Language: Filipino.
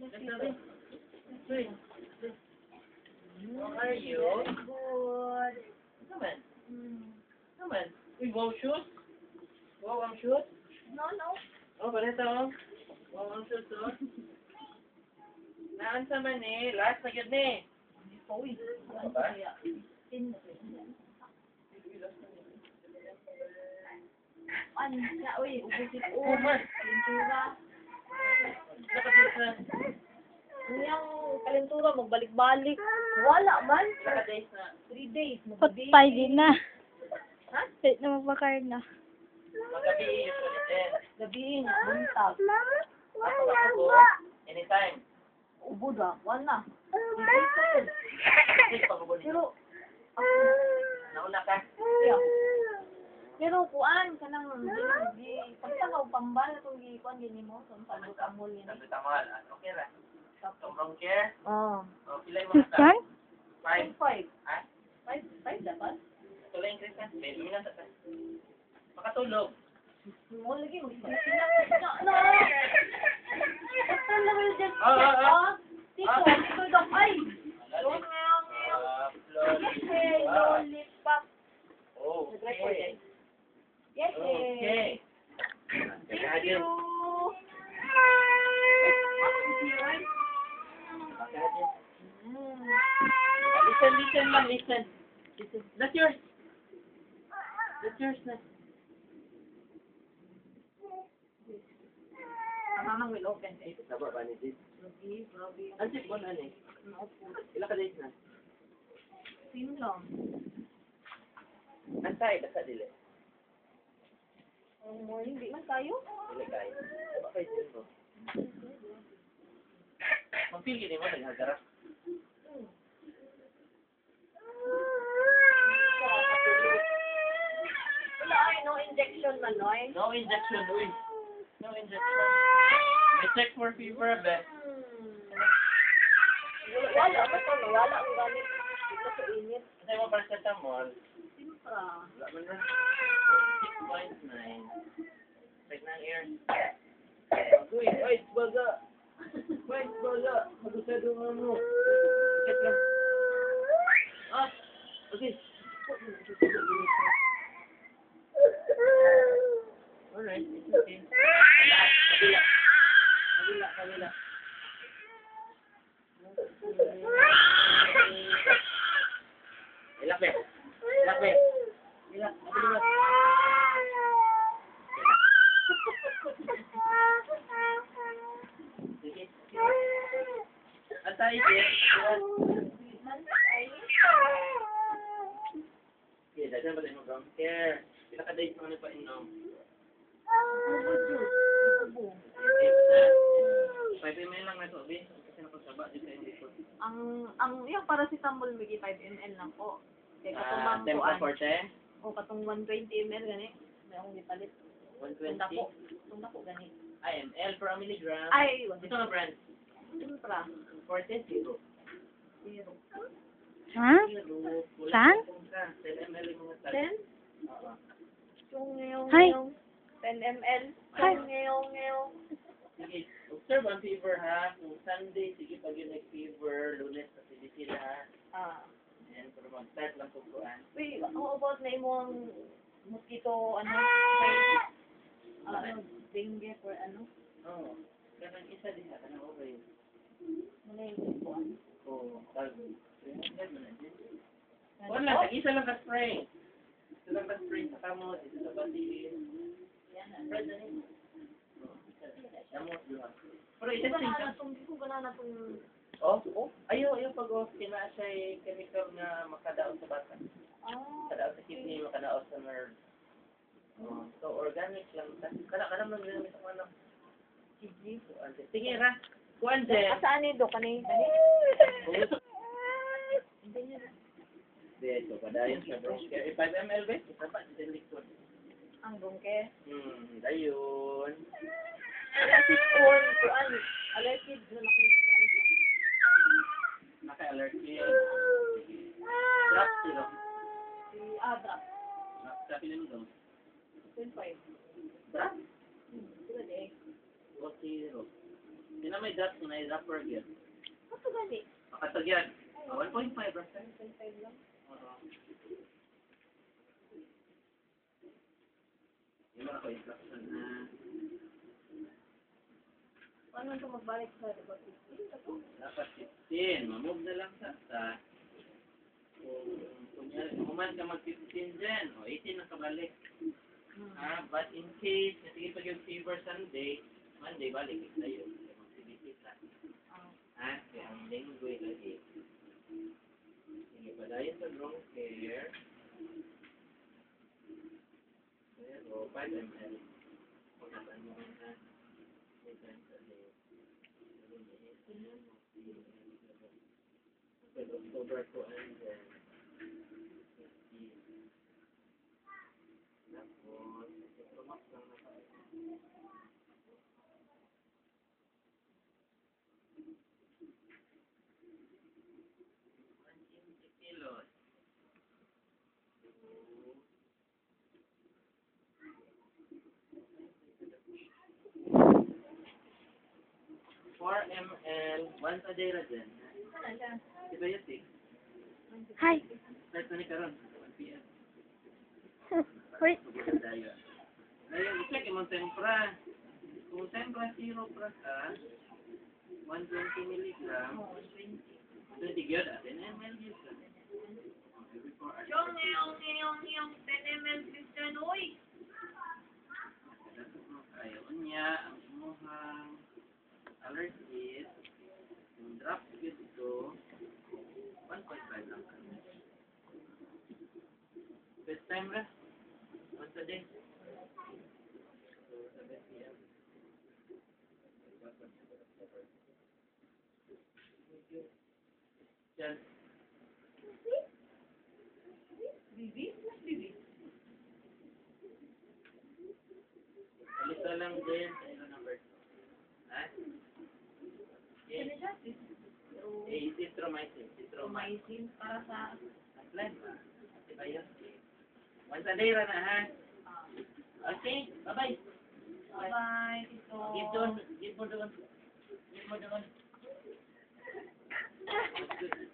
How are you? Good. Come on. Come on. Uy, wow shoes. Wow ang shoes. No, no. Oh, balita oh. Wow ang shoes oh. Naan sa man eh. Last na yun eh. Uy. Ano ba? Ano siya? Uy, ubusit ko. Kuman. Kalentura. Nakadays na. Yung kalentura, magbalik-balik. Wala man. Nakadays na. 3 days. Patay din na. Ha? Wait na magpakain na. Magabi usually din. Gabihin, buntag. Ako ako. Anytime. Ubod ah. Wala. 3 days na yun. Please, pagbubunin. Pero, Nauna ka. yeah. Pero kuan kanang di pagtakaw pambal itong gikuan gini mo sa pagbutamol ni. Sabi tamal. Okay ra. Tomrong care. Oh. Oh, pilay mo na. Saan? 5. 5 Ha? 5 dapat. Tulay yung Christian. May luminan sa ta. Makatulog. Mo lagi mo sila. No. Basta lang yung dyan. Tiko, tiko dok ay. Hey, lollipop. Oh, okay. Yes. Okay. Thank you. Listen lang, listen. That's yours. That's yours na. Mama will open it. Taba ba ni Jit? Grabe. Ang sip ko na ni. Ilan ka days na? Sino lang? Antay, basta dili. Morning, di man tayo? Dili kayo. Bakit yun mo? Mag-feel gini mo, naghagarap. Wala ay, no injection man, no ay? No injection, uy. No injection. I check for fever, be. Wala, basta wala ang gamit. Ito sa init. Kasi mo paracetamol. Simpra. Wala man rin. 6.9. Check na ang ear. Uy, wait, baga. Wait, baga. Magusado nga mo. Check lang. Ah, okay. Alright, it's okay. Kabila. Ilak, be. Ilak. Sige. Antay, be. Okay, dahil ba tayo mag-ground care? Pila ka days naman nagpa-inom? 5 ml lang na ito, be. Kasi nakasaba, di sa hindi ko. Ang yung paracetamol migi 5 ml lang po. Kaya katong Tempo kuan. forte? O katong 120 ml gani. May akong gipalit. 120? Tunda po gani. ml per milligram. Ay, Ito na brand. Simpra. Forte, zero. Zero. Ha? Zero. Saan? 10 ml yung mga tag. 10? Oo. Yung ngayong Hi. 10 ml. Hi. Yung ngayong. Sige, observe ang fever ha. Kung Sunday, sige pag yun nag-fever, Lunes, kasi sila ha. And pero mag-start lang kukuhan. Wait, how about na imong mosquito, dengue for ano? Oo. Kanang isa din ha, kanang okay. Ano yung kuan? Oo, tag. Wala, isa lang ka-spray. Isa lang ka-spray sa kamot, isa sa batiin. Yan, spread na rin. Kamot, diba? Pero isa Kung gana na itong Oh, ayaw pag-off, kina siya chemical na makadaot sa bata. Makadaot sa kidney, makadaot sa nerve. So, organic lang. Kana mo nila sa mga kidney. sige ra. Kuan din. Saan ni do kani? Dito, padayon sa bronchia. 5 ml ba? Kasama sa liquid. Ang bronche. Dayon. Allergic on kuan. Allergic na Naka-allergy. Drop zero. si Adra. Sa pilim doon. 25. Drop? Sila de. O zero. Hindi na may dot na i-rapper yun. Ano gali? Makatagyan. 1.5 basta. 1.5 lang. Oo. Yung mga ko-instruction na Ano ito magbalik sa diba? 15 ako? dapat 15. Mamove na lang sa kunyari, kuman ka mag-15 dyan, o 18 na kabalik. But in case, sige pag yung fever Sunday, Monday, balik kita yun. Mag-activity lang. Kaya ang linggoy lagi. Sige, padayon sa long care. Pero, 5 ml. Pagkatan mo na 3 times a day. October ko and then tapos tumak lang na tayo. 180 kilos. 4 ml, once a day ra dyan. Antibiotic. Hi. Start na ni karon, 1 p.m. Wait. Ngayon, i-check yung tempra. Kung tempra 0 pra ka, 120 milligram, 20 gyud, 10 ml gyud ka. Every 4 hours. Yung 10 ml Christian, uy! Ayaw niya, ang imuhang allergies, yung drops gyud ito, 1.5 lang ka. Best time ra? Once a day? So, 7 p.m. Yan. Bibi? Mas bibi? Alisa lang din sa ilo number 2. Ha? Okay. Ano siya? Citromycin. Romycin para sa... Apply ba? Antibiotic. Once a day ra na ha? Okay, bye-bye. Bye-bye, Tito. Give mo doon. Good.